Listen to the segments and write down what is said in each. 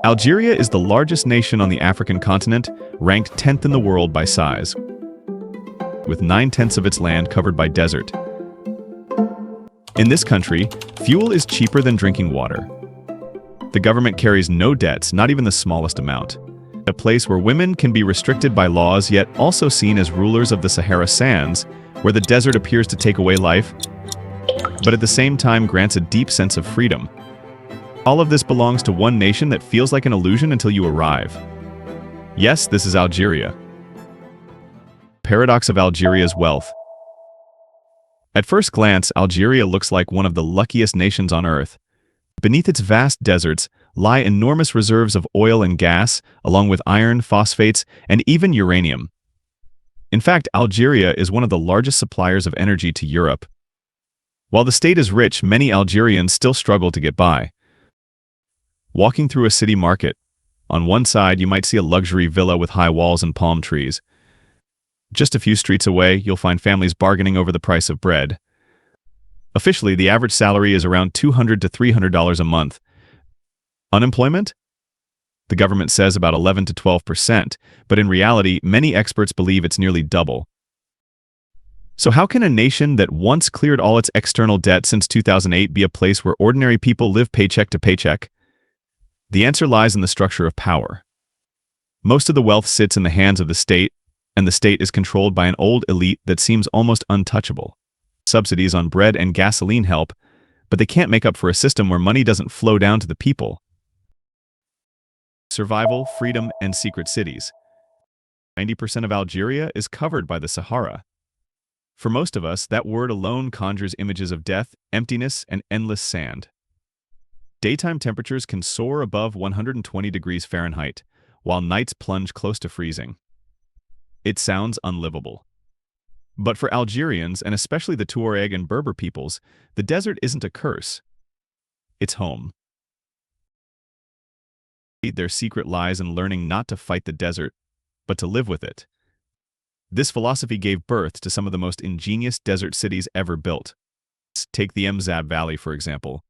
Algeria is the largest nation on the African continent, ranked 10th in the world by size, with 9/10 of its land covered by desert. In this country, fuel is cheaper than drinking water. The government carries no debts, not even the smallest amount. A place where women can be restricted by laws, yet also seen as rulers of the Sahara sands, where the desert appears to take away life, but at the same time grants a deep sense of freedom. All of this belongs to one nation that feels like an illusion until you arrive. Yes, this is Algeria. Paradox of Algeria's wealth. At first glance, Algeria looks like one of the luckiest nations on earth. Beneath its vast deserts lie enormous reserves of oil and gas, along with iron, phosphates, and even uranium. In fact, Algeria is one of the largest suppliers of energy to Europe. While the state is rich, many Algerians still struggle to get by. Walking through a city market, on one side you might see a luxury villa with high walls and palm trees. Just a few streets away, you'll find families bargaining over the price of bread. Officially, the average salary is around $200 to $300 a month. Unemployment? The government says about 11 to 12%, but in reality, many experts believe it's nearly double. So how can a nation that once cleared all its external debt since 2008 be a place where ordinary people live paycheck to paycheck? The answer lies in the structure of power. Most of the wealth sits in the hands of the state, and the state is controlled by an old elite that seems almost untouchable. Subsidies on bread and gasoline help, but they can't make up for a system where money doesn't flow down to the people. Survival, freedom, and secret cities. 90% of Algeria is covered by the Sahara. For most of us, that word alone conjures images of death, emptiness, and endless sand. Daytime temperatures can soar above 120 degrees Fahrenheit, while nights plunge close to freezing. It sounds unlivable. But for Algerians, and especially the Tuareg and Berber peoples, the desert isn't a curse. It's home. Their secret lies in learning not to fight the desert, but to live with it. This philosophy gave birth to some of the most ingenious desert cities ever built. Take the Mzab Valley, for example.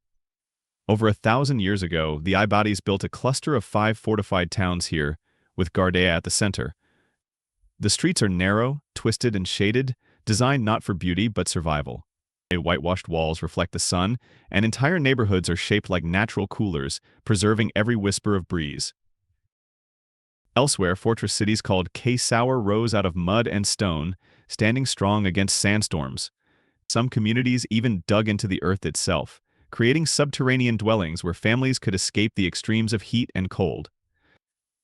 Over 1,000 years ago, the Ibadis built a cluster of 5 fortified towns here, with Gardea at the center. The streets are narrow, twisted, and shaded, designed not for beauty but survival. Whitewashed walls reflect the sun, and entire neighborhoods are shaped like natural coolers, preserving every whisper of breeze. Elsewhere, fortress cities called Kaysour rose out of mud and stone, standing strong against sandstorms. Some communities even dug into the earth itself, creating subterranean dwellings where families could escape the extremes of heat and cold.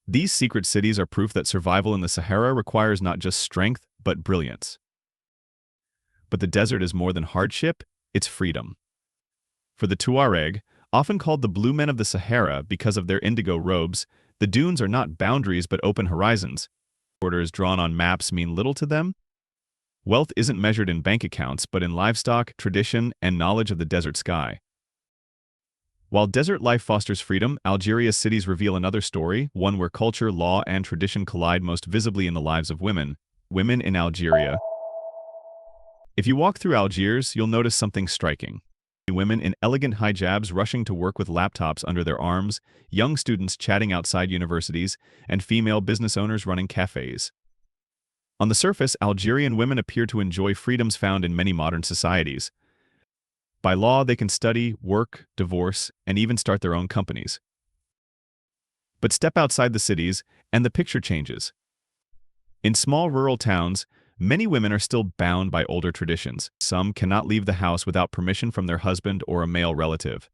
These secret cities are proof that survival in the Sahara requires not just strength, but brilliance. But the desert is more than hardship, it's freedom. For the Tuareg, often called the blue men of the Sahara because of their indigo robes, the dunes are not boundaries but open horizons. Borders drawn on maps mean little to them. Wealth isn't measured in bank accounts, but in livestock, tradition, and knowledge of the desert sky. While desert life fosters freedom, Algeria's cities reveal another story, one where culture, law, and tradition collide most visibly in the lives of women. Women in Algeria. If you walk through Algiers, you'll notice something striking. Women in elegant hijabs rushing to work with laptops under their arms, young students chatting outside universities, and female business owners running cafes. On the surface, Algerian women appear to enjoy freedoms found in many modern societies. By law, they can study, work, divorce, and even start their own companies. But step outside the cities, and the picture changes. In small rural towns, many women are still bound by older traditions. Some cannot leave the house without permission from their husband or a male relative.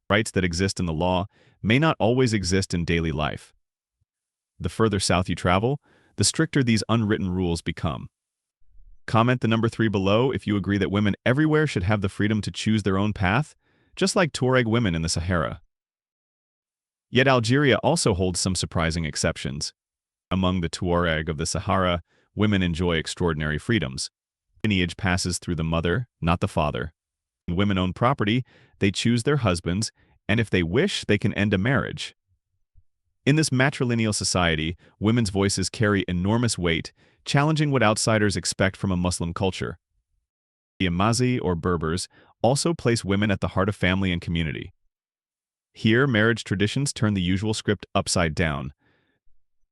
Rights that exist in the law may not always exist in daily life. The further south you travel, the stricter these unwritten rules become. Comment the number 3 below if you agree that women everywhere should have the freedom to choose their own path, just like Tuareg women in the Sahara. Yet Algeria also holds some surprising exceptions. Among the Tuareg of the Sahara, women enjoy extraordinary freedoms. Lineage passes through the mother, not the father. When women own property, they choose their husbands, and if they wish, they can end a marriage. In this matrilineal society, women's voices carry enormous weight, challenging what outsiders expect from a Muslim culture. The Amazi, or Berbers, also place women at the heart of family and community. Here, marriage traditions turn the usual script upside down.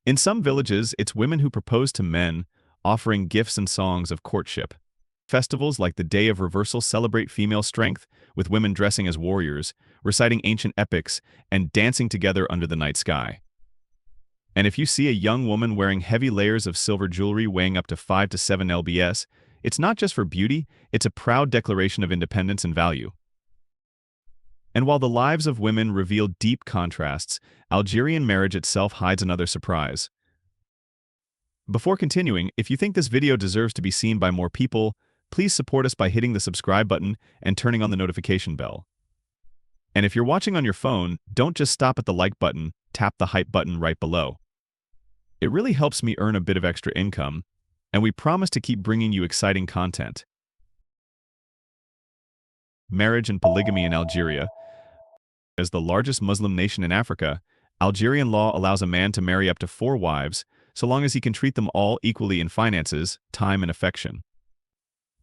In some villages, it's women who propose to men, offering gifts and songs of courtship. Festivals like the Day of Reversal celebrate female strength, with women dressing as warriors, reciting ancient epics, and dancing together under the night sky. And if you see a young woman wearing heavy layers of silver jewelry weighing up to 5 to 7 lbs, it's not just for beauty, it's a proud declaration of independence and value. And while the lives of women reveal deep contrasts, Algerian marriage itself hides another surprise. Before continuing, if you think this video deserves to be seen by more people, please support us by hitting the subscribe button and turning on the notification bell. And if you're watching on your phone, don't just stop at the like button, tap the hype button right below. It really helps me earn a bit of extra income, and we promise to keep bringing you exciting content. Marriage and polygamy in Algeria. As the largest Muslim nation in Africa, Algerian law allows a man to marry up to 4 wives, so long as he can treat them all equally in finances, time, and affection.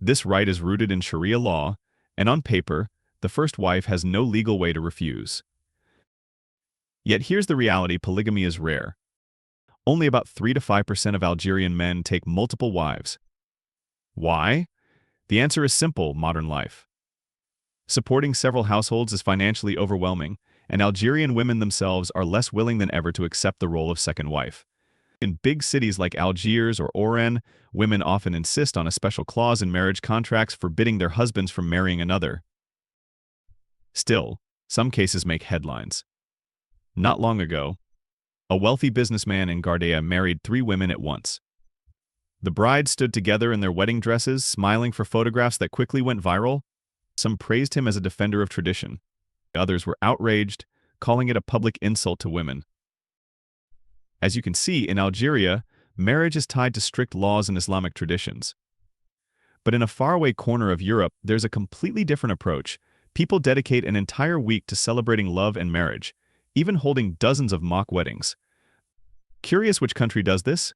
This right is rooted in Sharia law, and on paper, the first wife has no legal way to refuse. Yet here's the reality: polygamy is rare. Only about 3 to 5% of Algerian men take multiple wives. Why? The answer is simple: modern life. Supporting several households is financially overwhelming, and Algerian women themselves are less willing than ever to accept the role of second wife. In big cities like Algiers or Oran, women often insist on a special clause in marriage contracts forbidding their husbands from marrying another. Still, some cases make headlines. Not long ago, a wealthy businessman in Gardea married 3 women at once. The brides stood together in their wedding dresses, smiling for photographs that quickly went viral. Some praised him as a defender of tradition. Others were outraged, calling it a public insult to women. As you can see, in Algeria, marriage is tied to strict laws and Islamic traditions. But in a faraway corner of Europe, there's a completely different approach. People dedicate an entire week to celebrating love and marriage, even holding dozens of mock weddings. Curious which country does this?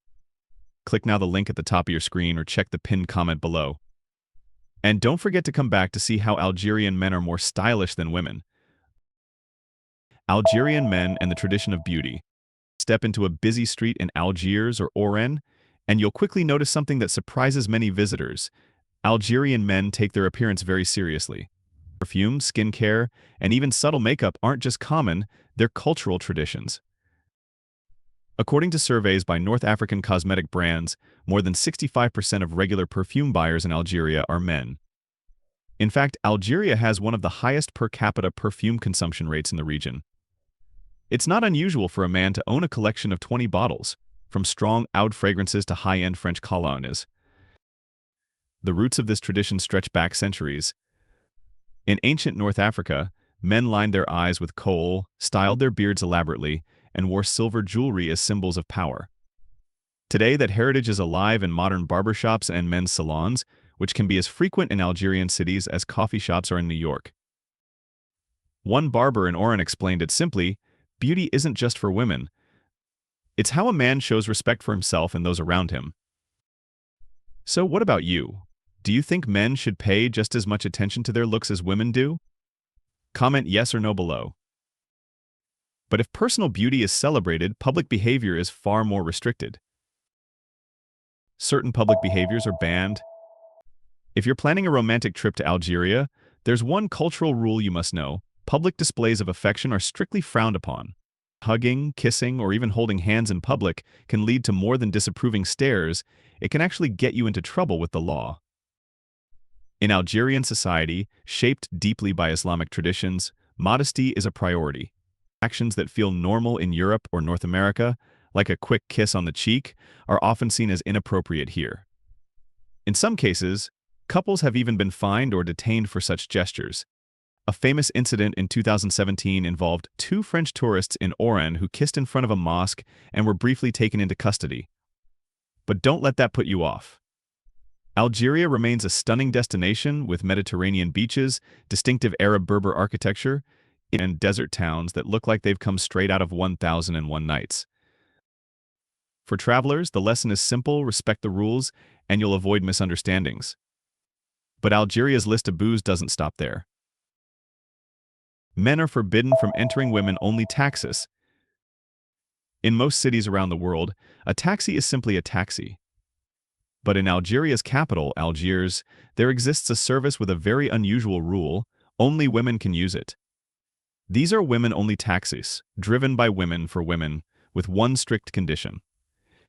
Click now the link at the top of your screen or check the pinned comment below. And don't forget to come back to see how Algerian men are more stylish than women. Algerian men and the tradition of beauty. Step into a busy street in Algiers or Oran, and you'll quickly notice something that surprises many visitors. Algerian men take their appearance very seriously. Perfume, skincare, and even subtle makeup aren't just common, they're cultural traditions. According to surveys by North African cosmetic brands, more than 65% of regular perfume buyers in Algeria are men. In fact, Algeria has one of the highest per capita perfume consumption rates in the region. It's not unusual for a man to own a collection of 20 bottles, from strong oud fragrances to high-end French colognes. The roots of this tradition stretch back centuries. In ancient North Africa, men lined their eyes with kohl, styled their beards elaborately, and wore silver jewelry as symbols of power. Today, that heritage is alive in modern barbershops and men's salons, which can be as frequent in Algerian cities as coffee shops are in New York. One barber in Oran explained it simply: beauty isn't just for women. It's how a man shows respect for himself and those around him. So what about you? Do you think men should pay just as much attention to their looks as women do? Comment yes or no below. But if personal beauty is celebrated, public behavior is far more restricted. Certain public behaviors are banned. If you're planning a romantic trip to Algeria, there's one cultural rule you must know: public displays of affection are strictly frowned upon. Hugging, kissing, or even holding hands in public can lead to more than disapproving stares. It can actually get you into trouble with the law. In Algerian society, shaped deeply by Islamic traditions, modesty is a priority. Actions that feel normal in Europe or North America, like a quick kiss on the cheek, are often seen as inappropriate here. In some cases, couples have even been fined or detained for such gestures. A famous incident in 2017 involved 2 French tourists in Oran who kissed in front of a mosque and were briefly taken into custody. But don't let that put you off. Algeria remains a stunning destination with Mediterranean beaches, distinctive Arab Berber architecture, and desert towns that look like they've come straight out of 1001 Nights. For travelers, the lesson is simple: respect the rules, and you'll avoid misunderstandings. But Algeria's list of boos doesn't stop there. Men are forbidden from entering women-only taxis. In most cities around the world, a taxi is simply a taxi. But in Algeria's capital, Algiers, there exists a service with a very unusual rule: only women can use it. These are women-only taxis, driven by women for women, with one strict condition.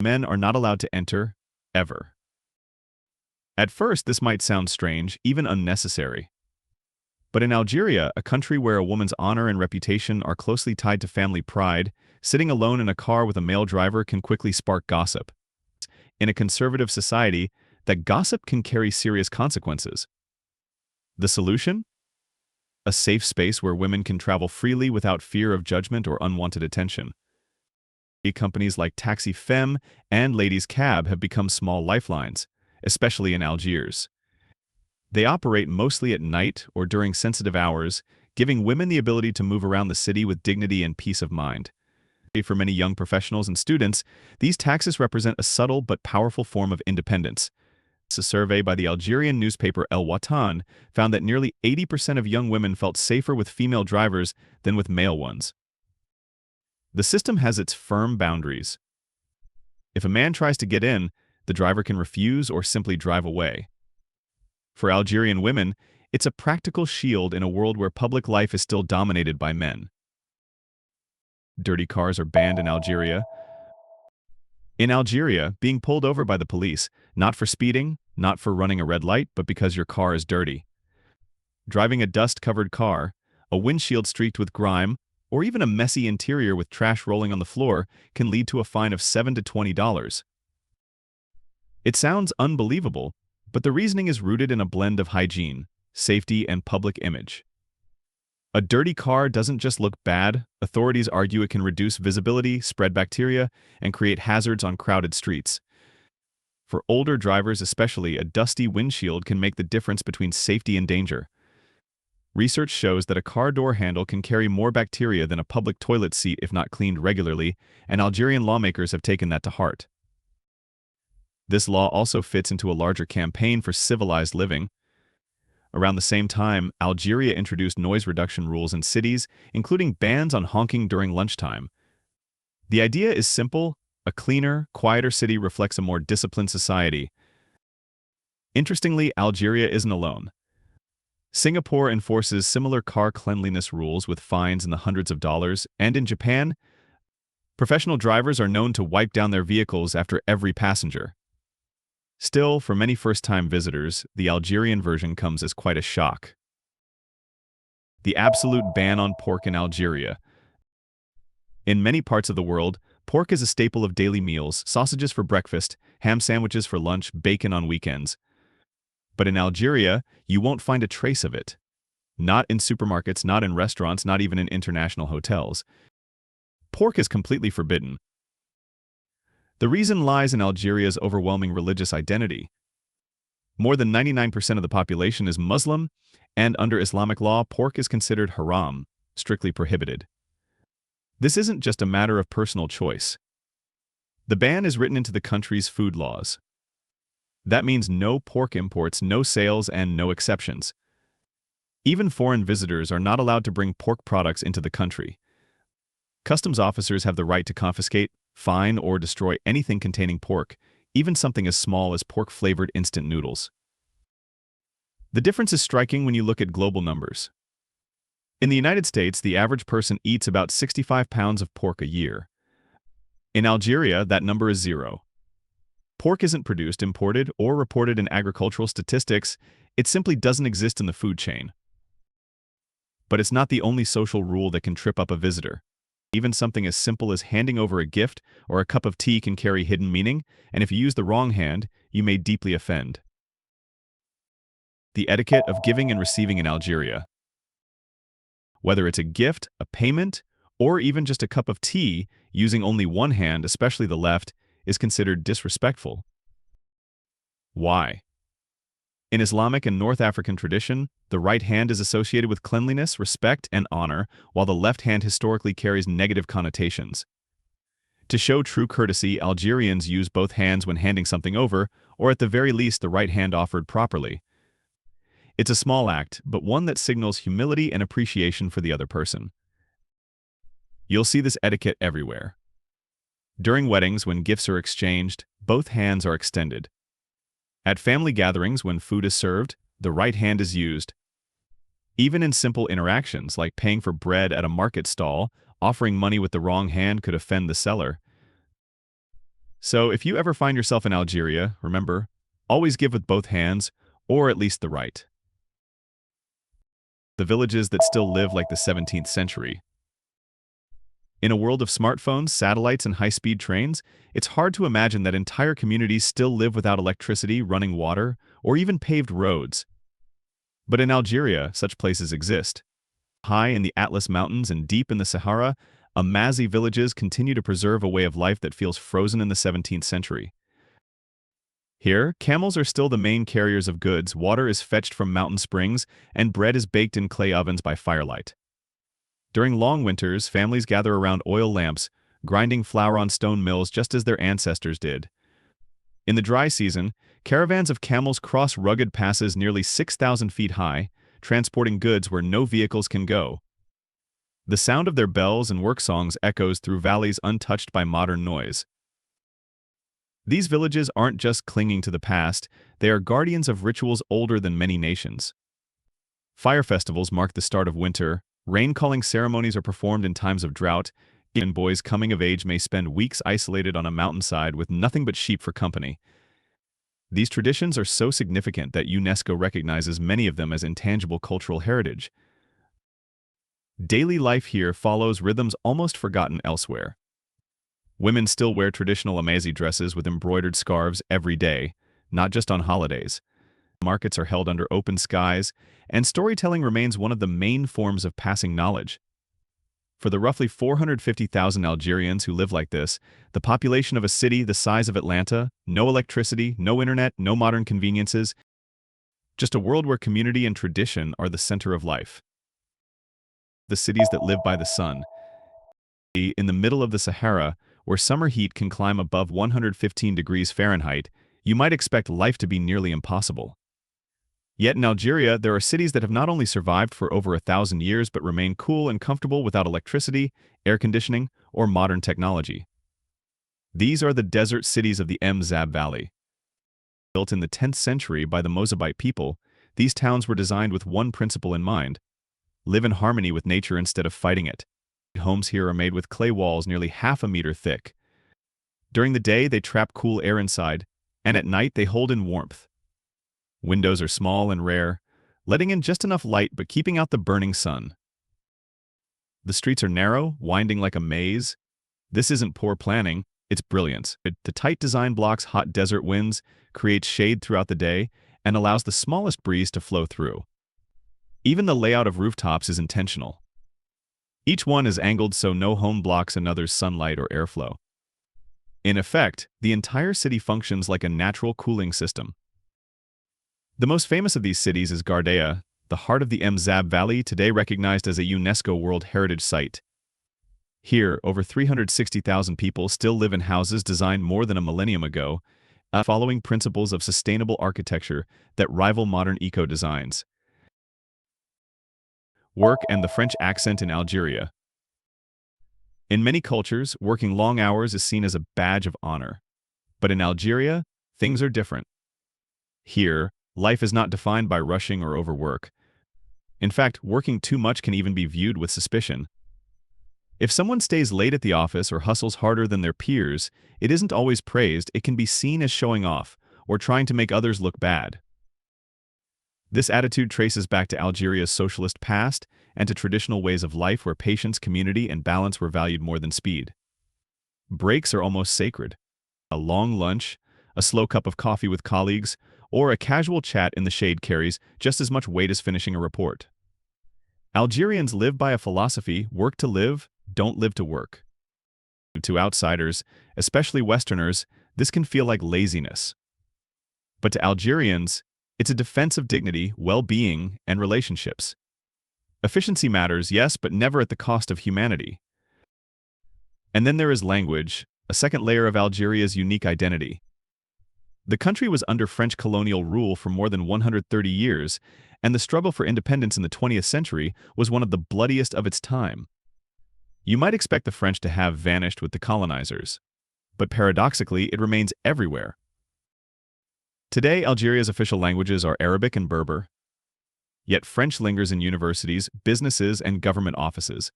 Men are not allowed to enter, ever. At first, this might sound strange, even unnecessary. But in Algeria, a country where a woman's honor and reputation are closely tied to family pride, sitting alone in a car with a male driver can quickly spark gossip. In a conservative society, that gossip can carry serious consequences. The solution? A safe space where women can travel freely without fear of judgment or unwanted attention. Companies like Taxi Femme and Ladies Cab have become small lifelines, especially in Algiers. They operate mostly at night or during sensitive hours, giving women the ability to move around the city with dignity and peace of mind. For many young professionals and students, these taxis represent a subtle but powerful form of independence. A survey by the Algerian newspaper El Watan found that nearly 80% of young women felt safer with female drivers than with male ones. The system has its firm boundaries. If a man tries to get in, the driver can refuse or simply drive away. For Algerian women, it's a practical shield in a world where public life is still dominated by men. Dirty cars are banned in Algeria. In Algeria, being pulled over by the police, not for speeding, not for running a red light, but because your car is dirty. Driving a dust-covered car, a windshield streaked with grime, or even a messy interior with trash rolling on the floor can lead to a fine of $7 to $20. It sounds unbelievable, but the reasoning is rooted in a blend of hygiene, safety, and public image. A dirty car doesn't just look bad. Authorities argue it can reduce visibility, spread bacteria, and create hazards on crowded streets. For older drivers especially, a dusty windshield can make the difference between safety and danger. Research shows that a car door handle can carry more bacteria than a public toilet seat if not cleaned regularly, and Algerian lawmakers have taken that to heart. This law also fits into a larger campaign for civilized living. Around the same time, Algeria introduced noise reduction rules in cities, including bans on honking during lunchtime. The idea is simple: a cleaner, quieter city reflects a more disciplined society. Interestingly, Algeria isn't alone. Singapore enforces similar car cleanliness rules with fines in the hundreds of dollars, and in Japan, professional drivers are known to wipe down their vehicles after every passenger. Still, for many first-time visitors, the Algerian version comes as quite a shock. The absolute ban on pork in Algeria. In many parts of the world, pork is a staple of daily meals: sausages for breakfast, ham sandwiches for lunch, bacon on weekends. But in Algeria, you won't find a trace of it. Not in supermarkets, not in restaurants, not even in international hotels. Pork is completely forbidden. The reason lies in Algeria's overwhelming religious identity. More than 99% of the population is Muslim, and under Islamic law, pork is considered haram, strictly prohibited. This isn't just a matter of personal choice. The ban is written into the country's food laws. That means no pork imports, no sales, and no exceptions. Even foreign visitors are not allowed to bring pork products into the country. Customs officers have the right to confiscate, fine, or destroy anything containing pork, even something as small as pork-flavored instant noodles. The difference is striking when you look at global numbers. In the United States, the average person eats about 65 pounds of pork a year. In Algeria, that number is 0. Pork isn't produced, imported, or reported in agricultural statistics. It simply doesn't exist in the food chain. But it's not the only social rule that can trip up a visitor. Even something as simple as handing over a gift or a cup of tea can carry hidden meaning, and if you use the wrong hand, you may deeply offend. The etiquette of giving and receiving in Algeria. Whether it's a gift, a payment, or even just a cup of tea, using only one hand, especially the left, is considered disrespectful. Why? In Islamic and North African tradition, the right hand is associated with cleanliness, respect, and honor, while the left hand historically carries negative connotations. To show true courtesy, Algerians use both hands when handing something over, or at the very least the right hand offered properly. It's a small act, but one that signals humility and appreciation for the other person. You'll see this etiquette everywhere. During weddings, when gifts are exchanged, both hands are extended. At family gatherings, when food is served, the right hand is used. Even in simple interactions, like paying for bread at a market stall, offering money with the wrong hand could offend the seller. So if you ever find yourself in Algeria, remember, always give with both hands, or at least the right. The villages that still live like the 17th century. In a world of smartphones, satellites, and high-speed trains, it's hard to imagine that entire communities still live without electricity, running water, or even paved roads. But in Algeria, such places exist. High in the Atlas Mountains and deep in the Sahara, Amazi villages continue to preserve a way of life that feels frozen in the 17th century. Here, camels are still the main carriers of goods, water is fetched from mountain springs, and bread is baked in clay ovens by firelight. During long winters, families gather around oil lamps, grinding flour on stone mills just as their ancestors did. In the dry season, caravans of camels cross rugged passes nearly 6,000 feet high, transporting goods where no vehicles can go. The sound of their bells and work songs echoes through valleys untouched by modern noise. These villages aren't just clinging to the past, they are guardians of rituals older than many nations. Fire festivals mark the start of winter, rain-calling ceremonies are performed in times of drought, and boys coming of age may spend weeks isolated on a mountainside with nothing but sheep for company. These traditions are so significant that UNESCO recognizes many of them as intangible cultural heritage. Daily life here follows rhythms almost forgotten elsewhere. Women still wear traditional Amazi dresses with embroidered scarves every day, not just on holidays. Markets are held under open skies, and storytelling remains one of the main forms of passing knowledge. For the roughly 450,000 Algerians who live like this, the population of a city the size of Atlanta, no electricity, no internet, no modern conveniences, just a world where community and tradition are the center of life. The cities that live by the sun. In the middle of the Sahara, where summer heat can climb above 115 degrees Fahrenheit, you might expect life to be nearly impossible. Yet in Algeria, there are cities that have not only survived for over 1,000 years but remain cool and comfortable without electricity, air conditioning, or modern technology. These are the desert cities of the Mzab Valley. Built in the 10th century by the Mozabite people, these towns were designed with one principle in mind: live in harmony with nature instead of fighting it. Homes here are made with clay walls nearly half a meter thick. During the day, they trap cool air inside, and at night they hold in warmth. Windows are small and rare, letting in just enough light but keeping out the burning sun. The streets are narrow, winding like a maze. This isn't poor planning, it's brilliance. The tight design blocks hot desert winds, creates shade throughout the day, and allows the smallest breeze to flow through. Even the layout of rooftops is intentional. Each one is angled so no home blocks another's sunlight or airflow. In effect, the entire city functions like a natural cooling system. The most famous of these cities is Gardea, the heart of the Mzab Valley, today recognized as a UNESCO World Heritage Site. Here, over 360,000 people still live in houses designed more than a millennium ago, following principles of sustainable architecture that rival modern eco-designs. Work and the French accent in Algeria. In many cultures, working long hours is seen as a badge of honor. But in Algeria, things are different. Here, life is not defined by rushing or overwork. In fact, working too much can even be viewed with suspicion. If someone stays late at the office or hustles harder than their peers, it isn't always praised, it can be seen as showing off or trying to make others look bad. This attitude traces back to Algeria's socialist past and to traditional ways of life where patience, community, and balance were valued more than speed. Breaks are almost sacred. A long lunch, a slow cup of coffee with colleagues, or a casual chat in the shade carries just as much weight as finishing a report. Algerians live by a philosophy: work to live, don't live to work. To outsiders, especially Westerners, this can feel like laziness. But to Algerians, it's a defense of dignity, well-being, and relationships. Efficiency matters, yes, but never at the cost of humanity. And then there is language, a second layer of Algeria's unique identity. The country was under French colonial rule for more than 130 years, and the struggle for independence in the 20th century was one of the bloodiest of its time. You might expect the French to have vanished with the colonizers, but paradoxically, it remains everywhere. Today, Algeria's official languages are Arabic and Berber, yet French lingers in universities, businesses, and government offices.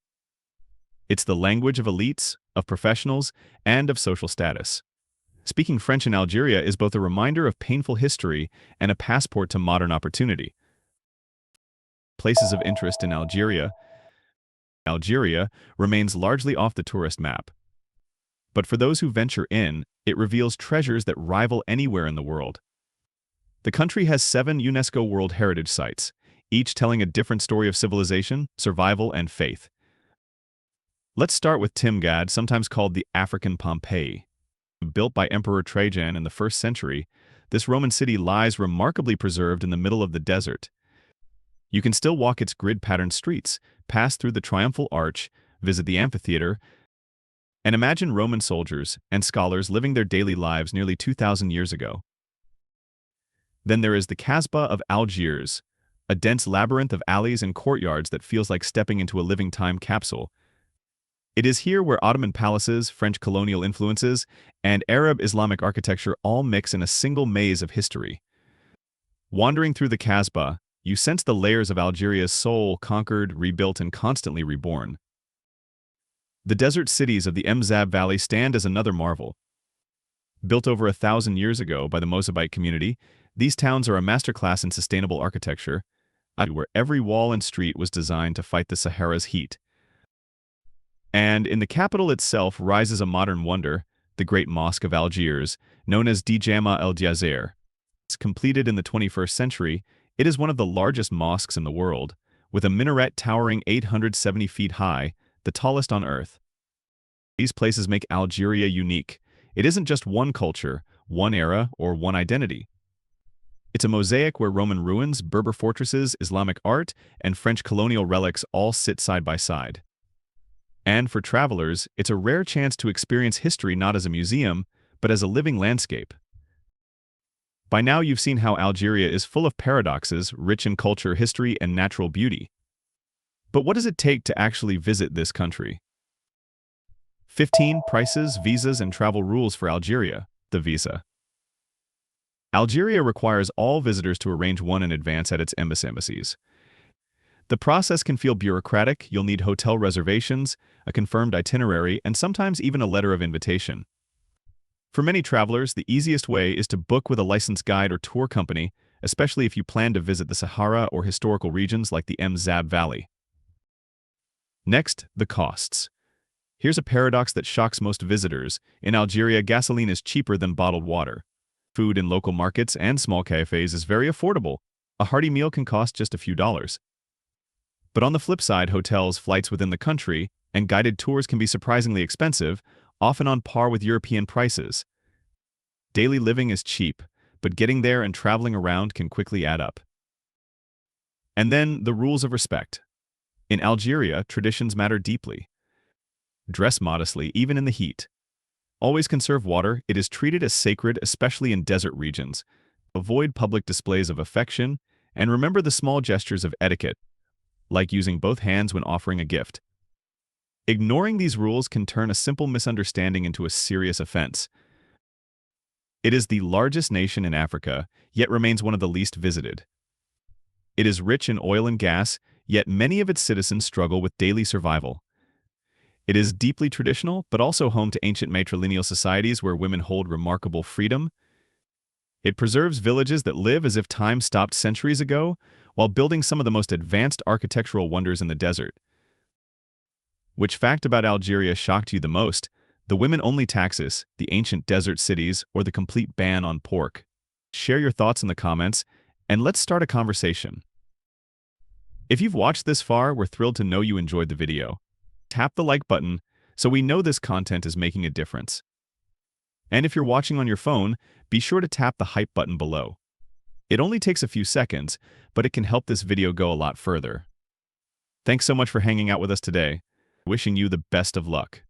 It's the language of elites, of professionals, and of social status. Speaking French in Algeria is both a reminder of painful history and a passport to modern opportunity. Places of interest in Algeria remains largely off the tourist map. But for those who venture in, it reveals treasures that rival anywhere in the world. The country has 7 UNESCO World Heritage Sites, each telling a different story of civilization, survival, and faith. Let's start with Timgad, sometimes called the African Pompeii. Built by Emperor Trajan in the 1st century, this Roman city lies remarkably preserved in the middle of the desert. You can still walk its grid-patterned streets, pass through the Triumphal Arch, visit the amphitheater, and imagine Roman soldiers and scholars living their daily lives nearly 2,000 years ago. Then there is the Kasbah of Algiers, a dense labyrinth of alleys and courtyards that feels like stepping into a living time capsule. It is here where Ottoman palaces, French colonial influences, and Arab Islamic architecture all mix in a single maze of history. Wandering through the Kasbah, you sense the layers of Algeria's soul, conquered, rebuilt, and constantly reborn. The desert cities of the Mzab Valley stand as another marvel. Built over 1,000 years ago by the Mozabite community, these towns are a masterclass in sustainable architecture, where every wall and street was designed to fight the Sahara's heat. And in the capital itself rises a modern wonder, the Great Mosque of Algiers, known as Djama el Jazer. It's completed in the 21st century. It is one of the largest mosques in the world, with a minaret towering 870 feet high, the tallest on Earth. These places make Algeria unique. It isn't just one culture, one era, or one identity. It's a mosaic where Roman ruins, Berber fortresses, Islamic art, and French colonial relics all sit side by side. And for travelers, it's a rare chance to experience history not as a museum, but as a living landscape. By now you've seen how Algeria is full of paradoxes, rich in culture, history, and natural beauty. But what does it take to actually visit this country? 15 Prices, visas, and travel rules for Algeria. The visa. Algeria requires all visitors to arrange one in advance at its embassies. The process can feel bureaucratic. You'll need hotel reservations, a confirmed itinerary, and sometimes even a letter of invitation. For many travelers, the easiest way is to book with a licensed guide or tour company, especially if you plan to visit the Sahara or historical regions like the Mzab Valley. Next, the costs. Here's a paradox that shocks most visitors. In Algeria, gasoline is cheaper than bottled water. Food in local markets and small cafes is very affordable. A hearty meal can cost just a few dollars. But on the flip side, hotels, flights within the country, and guided tours can be surprisingly expensive, often on par with European prices. Daily living is cheap, but getting there and traveling around can quickly add up. And then the rules of respect. In Algeria, traditions matter deeply. Dress modestly, even in the heat. Always conserve water. It is treated as sacred, especially in desert regions. Avoid public displays of affection, and remember the small gestures of etiquette, like using both hands when offering a gift. Ignoring these rules can turn a simple misunderstanding into a serious offense. It is the largest nation in Africa, yet remains one of the least visited. It is rich in oil and gas, yet many of its citizens struggle with daily survival. It is deeply traditional, but also home to ancient matrilineal societies where women hold remarkable freedom. It preserves villages that live as if time stopped centuries ago, while building some of the most advanced architectural wonders in the desert. Which fact about Algeria shocked you the most? The women-only taxes, the ancient desert cities, or the complete ban on pork? Share your thoughts in the comments, and let's start a conversation. If you've watched this far, we're thrilled to know you enjoyed the video. Tap the like button so we know this content is making a difference. And if you're watching on your phone, be sure to tap the hype button below. It only takes a few seconds, but it can help this video go a lot further. Thanks so much for hanging out with us today. Wishing you the best of luck.